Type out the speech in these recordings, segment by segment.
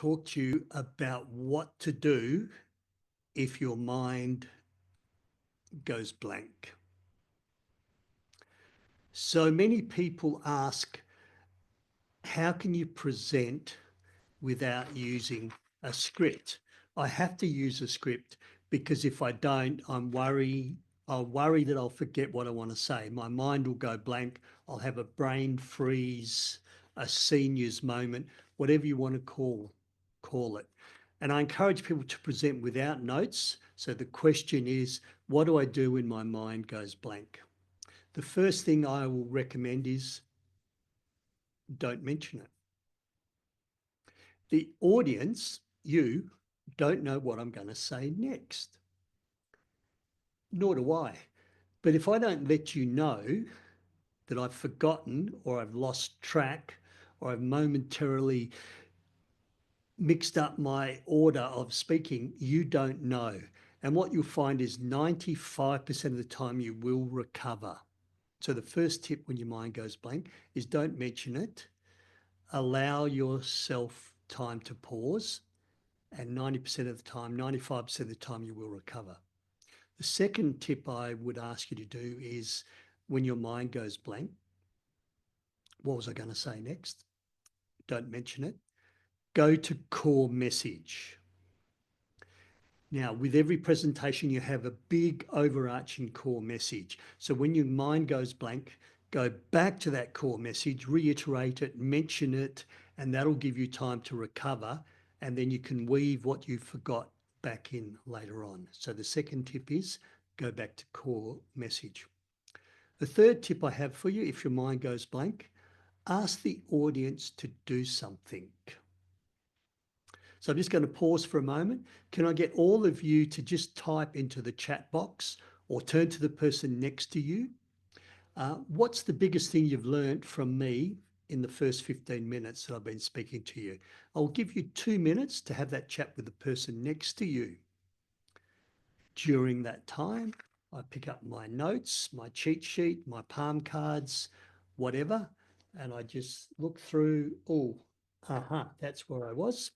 talk to you about what to do if your mind goes blank. So many people ask, how can you present without using a script? I have to use a script because if I don't, I'll worry that I'll forget what I want to say. My mind will go blank. I'll have a brain freeze, a senior's moment, whatever you want to call it. And I encourage people to present without notes. So the question is, what do I do when my mind goes blank? The first thing I will recommend is don't mention it. The audience, you, don't know what I'm going to say next. Nor do I. But if I don't let you know that I've forgotten or I've lost track or I've momentarily mixed up my order of speaking, you don't know. And what you'll find is 95% of the time you will recover. So the first tip when your mind goes blank is don't mention it. Allow yourself time to pause, and 90% of the time, 95% of the time you will recover. The second tip I would ask you to do is when your mind goes blank, what was I going to say next? Don't mention it. Go to core message. Now, with every presentation, you have a big overarching core message. So when your mind goes blank, go back to that core message, reiterate it, mention it, and that'll give you time to recover. And then you can weave what you forgot back in later on. So the second tip is go back to core message. The third tip I have for you, if your mind goes blank, ask the audience to do something. So I'm just going to pause for a moment. Can I get all of you to just type into the chat box or turn to the person next to you? What's the biggest thing you've learned from me in the first 15 minutes that I've been speaking to you? I'll give you 2 minutes to have that chat with the person next to you. During that time, I pick up my notes, my cheat sheet, my palm cards, whatever, and I just look through, that's where I was.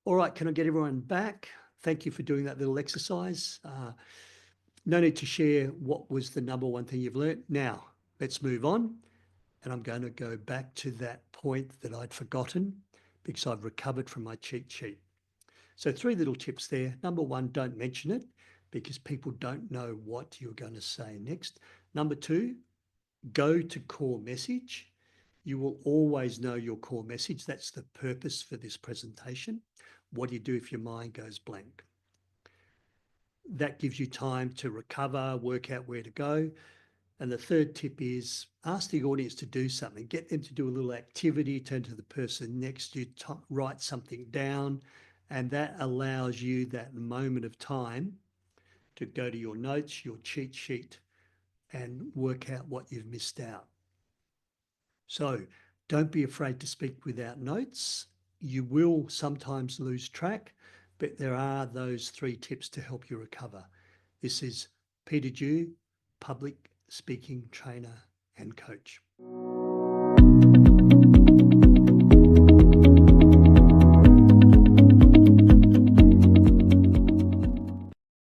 All right, can I get everyone back? Thank you for doing that little exercise. No need to share what was the number one thing you've learned. Now, let's move on. And I'm going to go back to that point that I'd forgotten because I've recovered from my cheat sheet. So 3 little tips there. Number 1, don't mention it because people don't know what you're going to say next. Number 2, go to core message. You will always know your core message. That's the purpose for this presentation. What do you do if your mind goes blank? That gives you time to recover, work out where to go. And the third tip is ask the audience to do something. Get them to do a little activity, turn to the person next to you, write something down, and that allows you that moment of time to go to your notes, your cheat sheet, and work out what you've missed out. So don't be afraid to speak without notes. You will sometimes lose track, but there are those 3 tips to help you recover. This is Peter Dew, public speaking trainer and coach.